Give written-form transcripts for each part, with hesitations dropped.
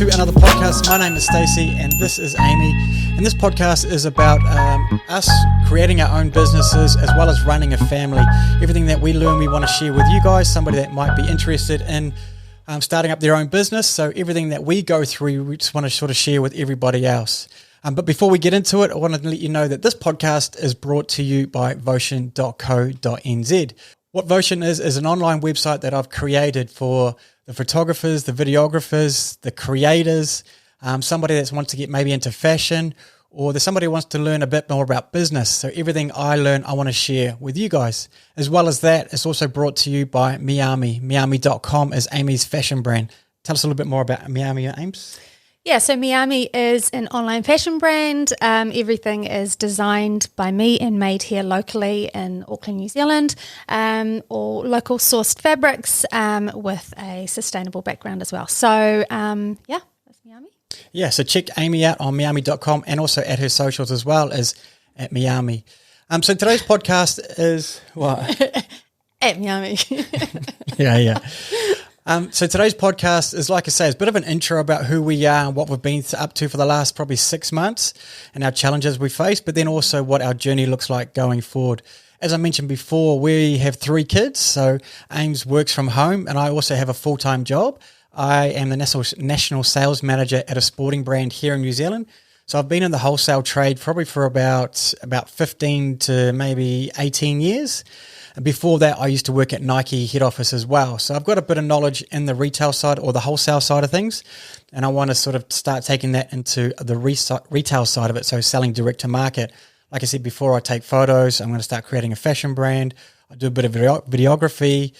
to another podcast. My name is Stacy and this is Amie. And this podcast is about us creating our own businesses as well as running a family. Everything that we learn, we want to share with you guys, somebody that might be interested in starting up their own business. So everything that we go through, we just want to sort of share with everybody else. But before we get into it, I want to let you know that this podcast is brought to you by votion.co.nz. What Votion is an online website that I've created for the photographers, the videographers, the creators, somebody that wants to get maybe into fashion, or there's somebody who wants to learn a bit more about business. So everything I learn, I want to share with you guys. As well as that, it's also brought to you by Miami. Miami.com is Amie's fashion brand. Tell us a little bit more about Miami, Ames. Yeah, so Miami is an online fashion brand. Everything is designed by me and made here locally in Auckland, New Zealand, or local sourced fabrics with a sustainable background as well. So, that's Miami. Yeah, so check Amie out on Miami.com and also at her socials as well as at Miami. So today's podcast is what? At Miami. Yeah. So today's podcast is, like I say, it's a bit of an intro about who we are and what we've been up to for the last probably 6 months and our challenges we face, but then also what our journey looks like going forward. As I mentioned before, we have 3 kids, so Ames works from home and I also have a full-time job. I am the national sales manager at a sporting brand here in New Zealand. So I've been in the wholesale trade probably for about 15 to maybe 18 years. And before that, I used to work at Nike head office as well. So I've got a bit of knowledge in the retail side or the wholesale side of things. And I want to sort of start taking that into the retail side of it. So selling direct to market. Like I said before, I take photos. I'm going to start creating a fashion brand. I do a bit of videography.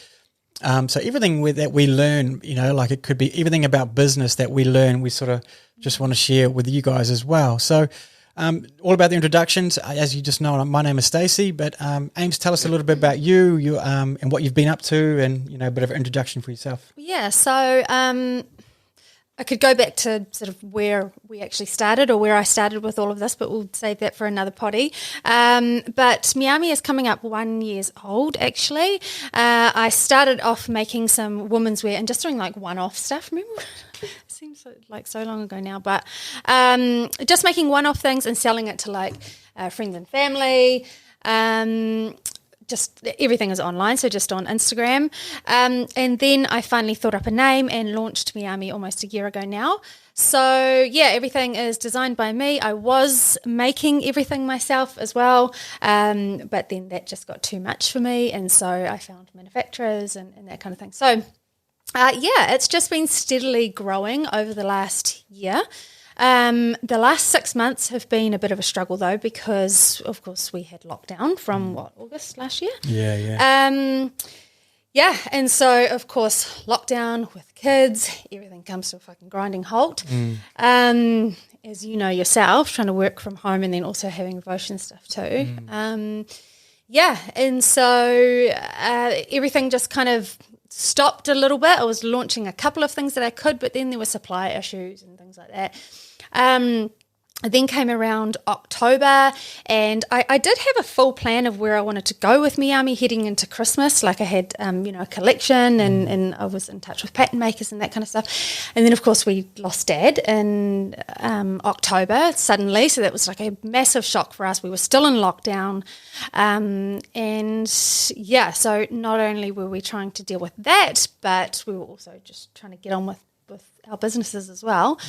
So everything that we learn, like it could be everything about business that we learn, we sort of just want to share with you guys as well. So all about the introductions. As you just know, my name is Stacy, but Ames, tell us a little bit about you and what you've been up to and, a bit of an introduction for yourself. Yeah, so I could go back to sort of where we actually started or where I started with all of this, but we'll save that for another potty. But Miami is coming up 1 year old, actually. I started off making some women's wear and just doing like one-off stuff. Remember? Seems like so long ago now, but just making one-off things and selling it to like friends and family. Just everything is online, so just on Instagram. And then I finally thought up a name and launched Miami almost a year ago now. So yeah, everything is designed by me. I was making everything myself as well, but then that just got too much for me, and so I found manufacturers and that kind of thing. So it's just been steadily growing over the last year. The last 6 months have been a bit of a struggle though, because of course we had lockdown from August last year. Yeah. And so of course lockdown with kids, everything comes to a fucking grinding halt. As you know yourself, trying to work from home and then also having Votion stuff too. And so everything just kind of stopped a little bit. I was launching a couple of things that I could, but then there were supply issues and things like that. Then came around October, and I did have a full plan of where I wanted to go with Miami heading into Christmas. Like I had, a collection, and I was in touch with pattern makers and that kind of stuff. And then, of course, we lost Dad in October suddenly, so that was like a massive shock for us. We were still in lockdown, so not only were we trying to deal with that, but we were also just trying to get on with our businesses as well.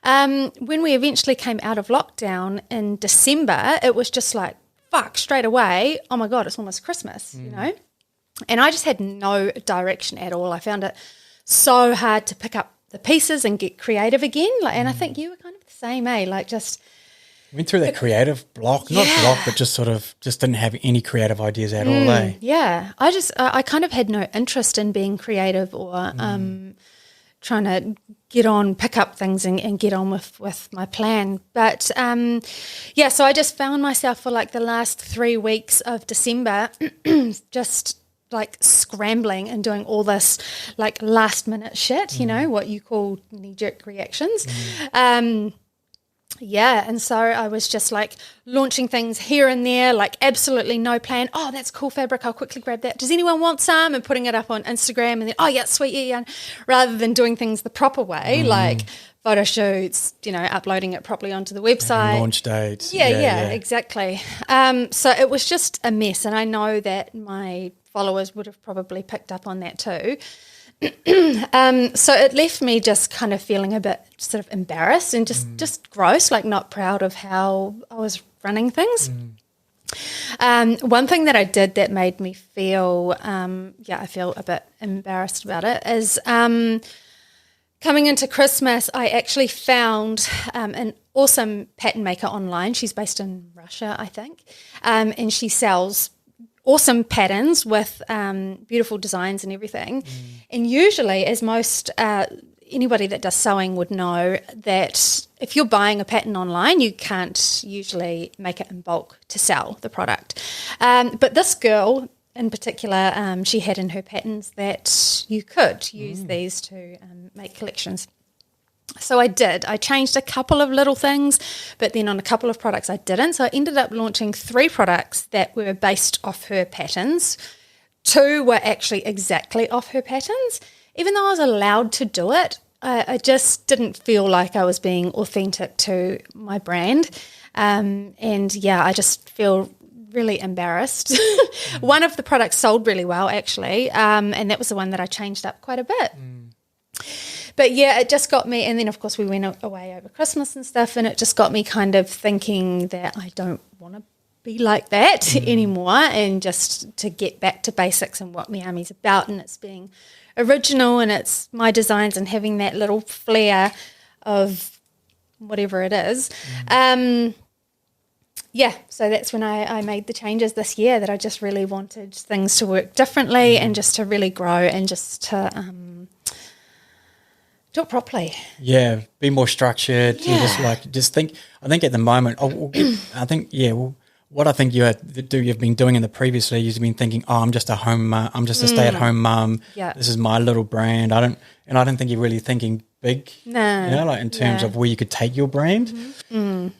When we eventually came out of lockdown in December, it was just like, fuck, straight away, oh my God, it's almost Christmas, And I just had no direction at all. I found it so hard to pick up the pieces and get creative again. And I think you were kind of the same, like just... Went through that creative block, not block, but just sort of didn't have any creative ideas at all, eh? Yeah, I kind of had no interest in being creative or... trying to pick up things and get on with my plan. But, so I just found myself for like the last 3 weeks of December just like scrambling and doing all this like last minute shit, what you call knee-jerk reactions. Yeah, and so I was just like launching things here and there, like absolutely no plan. Oh, that's cool fabric, I'll quickly grab that. Does anyone want some? And putting it up on Instagram and then, oh yeah, sweet, yeah. Rather than doing things the proper way, like photo shoots, uploading it properly onto the website. Launch dates. Yeah, exactly. So it was just a mess, and I know that my followers would have probably picked up on that too. So it left me just kind of feeling a bit sort of embarrassed and just gross, like not proud of how I was running things. One thing that I did that made me feel, I feel a bit embarrassed about it is coming into Christmas, I actually found an awesome pattern maker online. She's based in Russia, I think, and she sells awesome patterns with beautiful designs and everything. And usually, as most anybody that does sewing would know, that if you're buying a pattern online, you can't usually make it in bulk to sell the product. But this girl in particular, she had in her patterns that you could use these to make collections. So I did. I changed a couple of little things, but then on a couple of products I didn't. So I ended up launching 3 products that were based off her patterns. 2 were actually exactly off her patterns. Even though I was allowed to do it, I just didn't feel like I was being authentic to my brand. I just feel really embarrassed. One of the products sold really well, actually, and that was the one that I changed up quite a bit. But yeah, it just got me, and then of course we went away over Christmas and stuff, and it just got me kind of thinking that I don't want to be like that anymore, and just to get back to basics and what Miami's about, and it's being original, and it's my designs and having that little flair of whatever it is. So that's when I made the changes this year, that I just really wanted things to work differently and just to really grow and just to do it properly. Yeah, be more structured. Yeah. Just think. I think at the moment, what I think you've been doing in the previously, you've been thinking, I'm just a stay-at-home mum. Yeah. This is my little brand. I don't think you're really thinking big. No. In terms of where you could take your brand.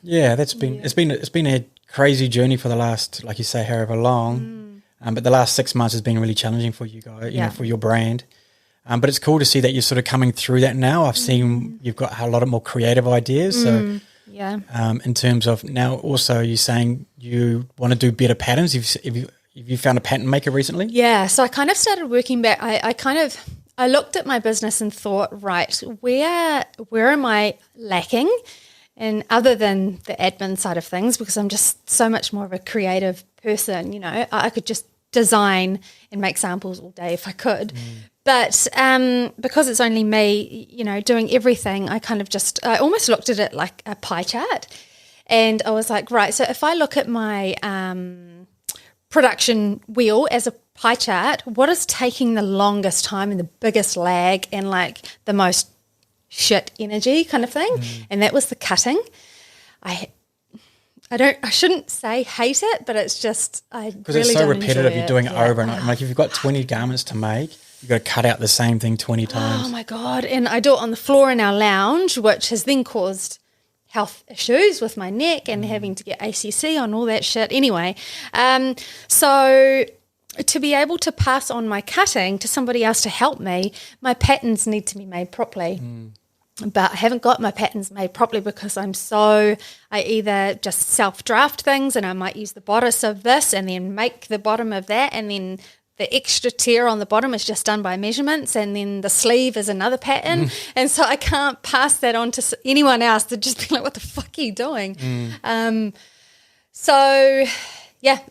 Yeah, it's been a crazy journey for the last, like you say, however long. But the last 6 months has been really challenging for you guys, for your brand. But it's cool to see that you're sort of coming through that now. I've seen you've got a lot of more creative ideas. So, in terms of now, also you're saying you want to do better patterns. Have you found a pattern maker recently? Yeah. So I kind of started working back. I looked at my business and thought, right, where am I lacking? And other than the admin side of things, because I'm just so much more of a creative person, I could just design and make samples all day if I could. But because it's only me, doing everything, I almost looked at it like a pie chart. And I was like, right, so if I look at my production wheel as a pie chart, what is taking the longest time and the biggest lag and like the most shit energy kind of thing? And that was the cutting. I shouldn't say hate it, but it's just because it's so repetitive. You're doing it over and over. Like if you've got 20 garments to make, you've got to cut out the same thing 20 times. Oh my God. And I do it on the floor in our lounge, which has then caused health issues with my neck and having to get ACC on all that shit. Anyway, so to be able to pass on my cutting to somebody else to help me, my patterns need to be made properly. But I haven't got my patterns made properly because I either just self-draft things and I might use the bodice of this and then make the bottom of that, and then the extra tear on the bottom is just done by measurements, and then the sleeve is another pattern. And so I can't pass that on to anyone else to just be like, what the fuck are you doing?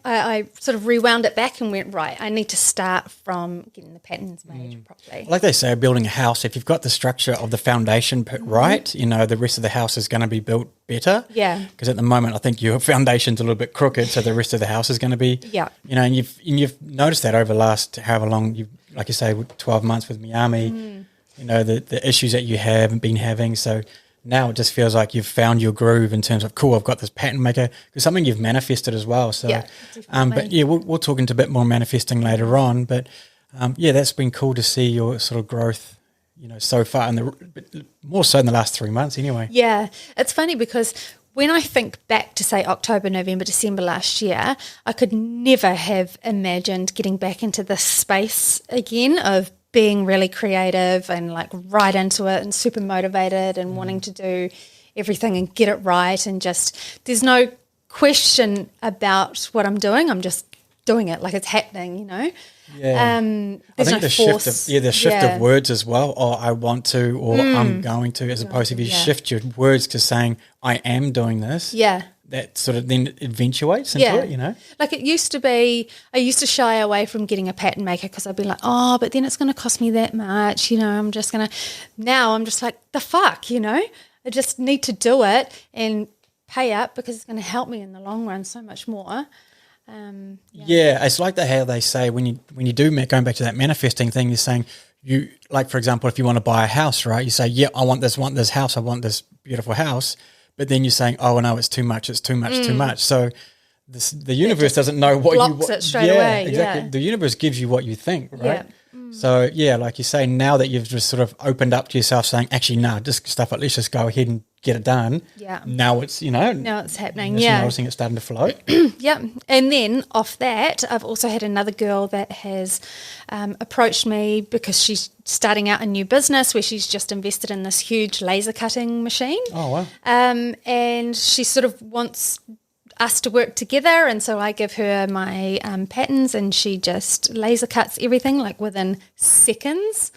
I sort of rewound it back and went, right, I need to start from getting the patterns made properly. Like they say, building a house, if you've got the structure of the foundation put right, the rest of the house is going to be built better. Yeah. Because at the moment, I think your foundation's a little bit crooked, so the rest of the house is going to be, and you've noticed that over the last however long, like you say, 12 months with Miami, the issues that you have been having. So now it just feels like you've found your groove in terms of, cool, I've got this pattern maker, because something you've manifested as well. So, we'll talk into a bit more manifesting later on. But that's been cool to see your sort of growth, so far, and more so in the last 3 months anyway. Yeah, it's funny because when I think back to, say, October, November, December last year, I could never have imagined getting back into this space again of being really creative and like right into it and super motivated and wanting to do everything and get it right, and just there's no question about what I'm doing. I'm just doing it like it's happening, you know. Yeah. There's I think no the force. shift of words as well, or I want to, or I'm going to, as opposed to if you shift your words to saying I am doing this. Yeah. That sort of then eventuates into it, you know? Like it used to be, I used to shy away from getting a pattern maker because I'd be like, oh, but then it's going to cost me that much, you know, I'm just going to, now I'm just like, the fuck, you know? I just need to do it and pay up because it's going to help me in the long run so much more. Yeah, it's like how they say when you do, going back to that manifesting thing, you're saying you, like, for example, if you want to buy a house, right, you say, yeah, I want this house, I want this beautiful house. But then you're saying, oh, no, it's too much. It's too much. So the universe doesn't know what you want. It straight away. Exactly. Yeah. The universe gives you what you think, right? Yeah. So, yeah, like you say, now that you've just sort of opened up to yourself saying, actually, no, just stuff it, let's just go ahead and get it done. Yeah. Now it's, you know. Now it's happening, you're noticing it's starting to flow. Yeah. And then off that, I've also had another girl that has approached me because she's starting out a new business where she's just invested in this huge laser cutting machine. Oh, wow. And she sort of wants us to work together, and so I give her my patterns and she just laser cuts everything like within seconds,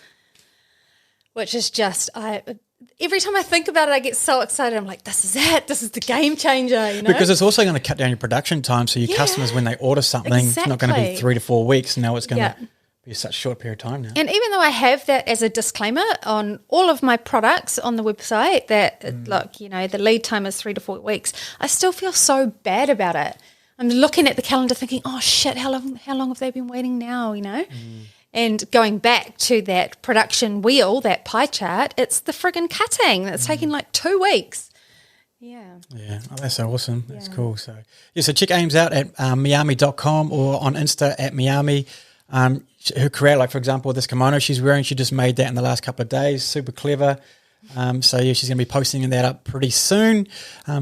which is just, every time I think about it, I get so excited. I'm like, this is it. This is the game changer, you know? Because it's also going to cut down your production time, so your customers, when they order something, it's not going to be 3 to 4 weeks. Now it's going to be such a short period of time now. And even though I have that as a disclaimer on all of my products on the website, that look, you know, the lead time is 3 to 4 weeks, I still feel so bad about it. I'm looking at the calendar thinking, oh shit, how long have they been waiting now, you know? And going back to that production wheel, that pie chart, it's the friggin' cutting that's taking like 2 weeks. Yeah. Yeah. Oh, that's so awesome. That's cool. So, so check Ames out at miami.com or on Insta at Miami. Her create, like, for example, this kimono she's wearing, she just made that in the last couple of days. Super clever. So, yeah, she's going to be posting that up pretty soon.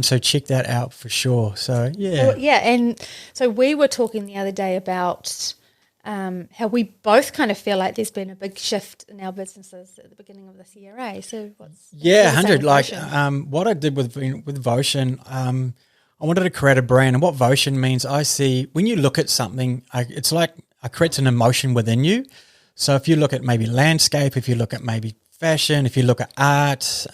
So check that out for sure. So, yeah. Well, yeah, and so we were talking the other day about how we both kind of feel like there's been a big shift in our businesses at the beginning of this year, eh? So what's 100. Like what I did with Votion, I wanted to create a brand, and what Votion means, I see when you look at something, it's like it creates an emotion within you. So if you look at maybe landscape, if you look at maybe fashion, if you look at art,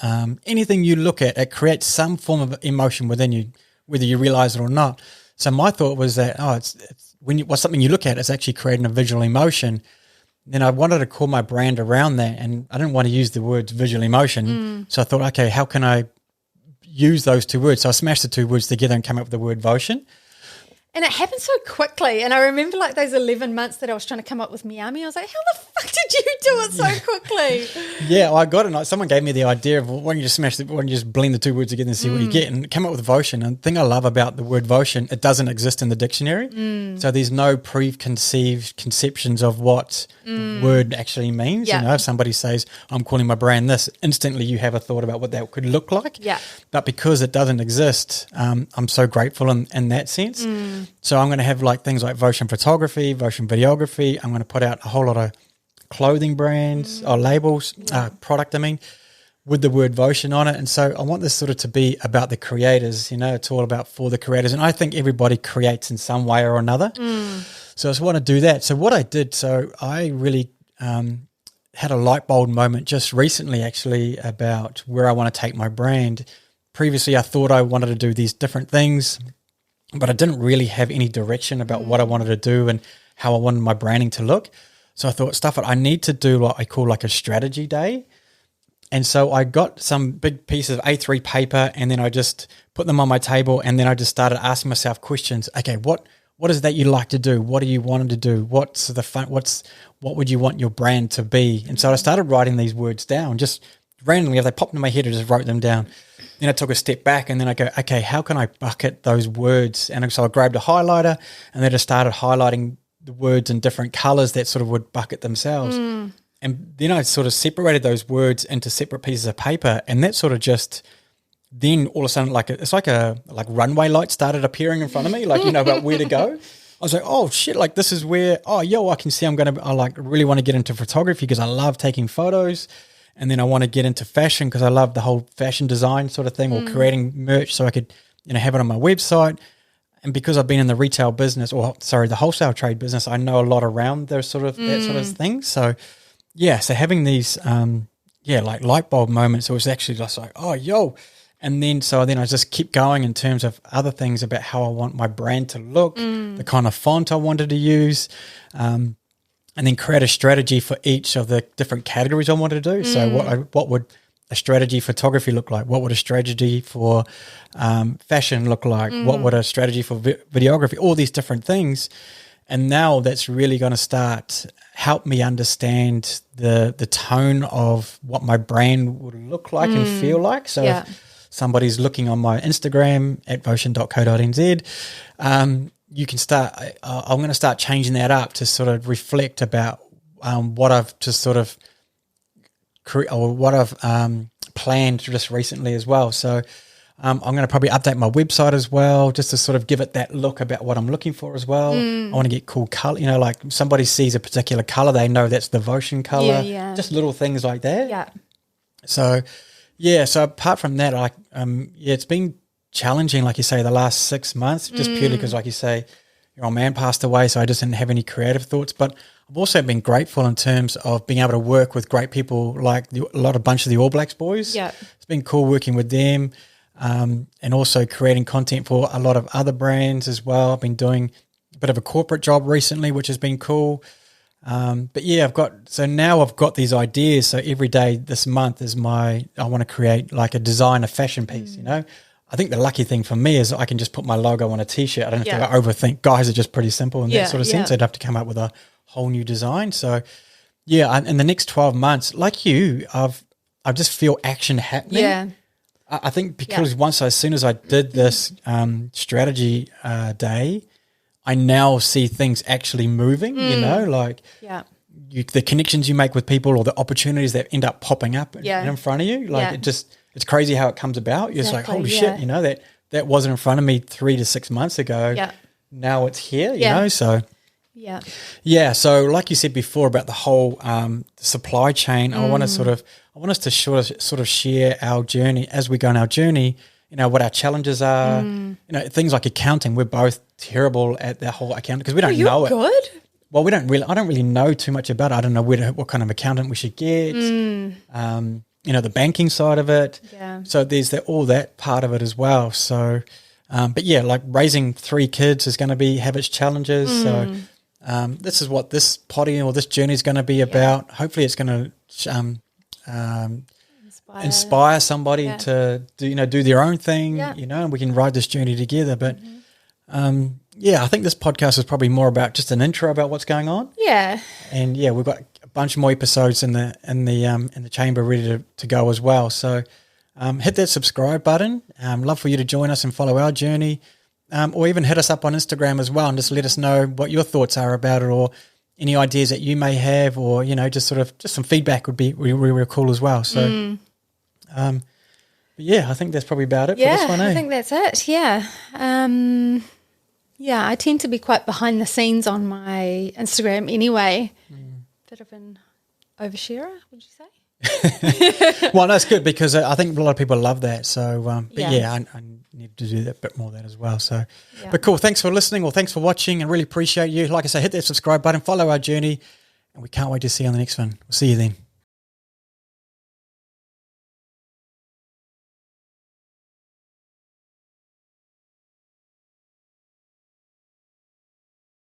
anything you look at, it creates some form of emotion within you, whether you realize it or not. So my thought was that, it's when what's something you look at, it's actually creating a visual emotion. Then I wanted to call my brand around that, and I didn't want to use the words visual emotion. So I thought, okay, how can I use those two words? So I smashed the two words together and came up with the word Votion. And it happened so quickly. And I remember like those 11 months that I was trying to come up with Miami. I was like, how the fuck did you do it so quickly? Yeah, I got it. Like, someone gave me the idea of, why don't you just blend the two words together and see what you get, and come up with Votion. And the thing I love about the word Votion, it doesn't exist in the dictionary. So there's no preconceived conceptions of what the word actually means. Yeah. You know, if somebody says, I'm calling my brand this, instantly you have a thought about what that could look like. Yeah. But because it doesn't exist, I'm so grateful in that sense. So I'm going to have like things like Votion photography, Votion videography. I'm going to put out a whole lot of clothing brands or labels, product, with the word Votion on it. And so I want this sort of to be about the creators, you know, it's all about for the creators. And I think everybody creates in some way or another. So I just want to do that. So what I did, so I really had a light bulb moment just recently actually about where I want to take my brand. Previously I thought I wanted to do these different things, but I didn't really have any direction about what I wanted to do and how I wanted my branding to look. So I thought, I need to do what I call like a strategy day. And so I got some big pieces of A3 paper, and then I just put them on my table, and then I just started asking myself questions. Okay, what is that you like to do? What do you want to do? What's the fun? What would you want your brand to be? And so I started writing these words down, just randomly. If they popped in my head, I just wrote them down. Then I took a step back, and then I go, okay, how can I bucket those words? And so I grabbed a highlighter, and then I started highlighting the words in different colors that sort of would bucket themselves. And then I sort of separated those words into separate pieces of paper, and that sort of just, then all of a sudden, it's like runway lights started appearing in front of me, like, you know, about where to go. I was like, oh shit, like this is where, I can see I like really want to get into photography because I love taking photos. And then I want to get into fashion because I love the whole fashion design sort of thing, or creating merch so I could, have it on my website. And because I've been in the retail business, the wholesale trade business, I know a lot around those that sort of things. So so having these, like light bulb moments, it was actually just like, and then I just keep going in terms of other things about how I want my brand to look, the kind of font I wanted to use, and then create a strategy for each of the different categories I wanted to do. So what would a strategy photography look like? What would a strategy for fashion look like? What would a strategy for videography? All these different things. And now that's really going to start help me understand the tone of what my brand would look like and feel like. So if somebody's looking on my Instagram at votion.co.nz, you can start, I'm going to start changing that up to sort of reflect about what I've just sort of planned just recently as well. So I'm going to probably update my website as well, just to sort of give it that look about what I'm looking for as well. I want to get cool color, like somebody sees a particular color, they know that's the Votion color, just little things like that. Yeah. So apart from that, it's been challenging, like you say, the last 6 months, just purely because, like you say, your old man passed away, so I just didn't have any creative thoughts. But I've also been grateful in terms of being able to work with great people like a bunch of the All Blacks boys. Yeah. It's been cool working with them, and also creating content for a lot of other brands as well. I've been doing a bit of a corporate job recently, which has been cool. But I've got these ideas. So every day this month is I want to create like a design, a fashion piece, I think the lucky thing for me is I can just put my logo on a T-shirt. I don't have to overthink. Guys are just pretty simple in that sort of sense. I'd have to come up with a whole new design. So, in the next 12 months, like you, I just feel action happening. Yeah. I think because as soon as I did this strategy day, I now see things actually moving, the connections you make with people or the opportunities that end up popping up in front of you. It's crazy how it comes about. You're just like, holy shit, that wasn't in front of me 3 to 6 months ago. Yeah. Now it's here, you know, so. Yeah. Yeah. So like you said before about the whole supply chain, I want us to sort of share our journey as we go on our journey, what our challenges are, things like accounting. We're both terrible at the whole accounting because we don't know it. Good. Well, I don't really know too much about it. I don't know what kind of accountant we should get. The banking side of it. Yeah. So there's all that part of it as well. So, like raising 3 kids is going to have its challenges. So, this is what this potty or this journey is going to be about. Hopefully, it's going to inspire somebody to do their own thing. And we can ride this journey together. But I think this podcast is probably more about just an intro about what's going on. Yeah. And we've got a bunch more episodes in the chamber ready to go as well. So hit that subscribe button. Love for you to join us and follow our journey, or even hit us up on Instagram as well and just let us know what your thoughts are about it, or any ideas that you may have, or just some feedback would be really cool as well. So I think that's probably about it for this one. I think that's it. I tend to be quite behind the scenes on my Instagram anyway. Bit of an oversharer, would you say? Well, that's good because I think a lot of people love that. So, I need to do that bit more of that as well. So, but cool. Thanks for listening, or thanks for watching, and really appreciate you. Like I say, hit that subscribe button, follow our journey, and we can't wait to see you on the next one. We'll see you then.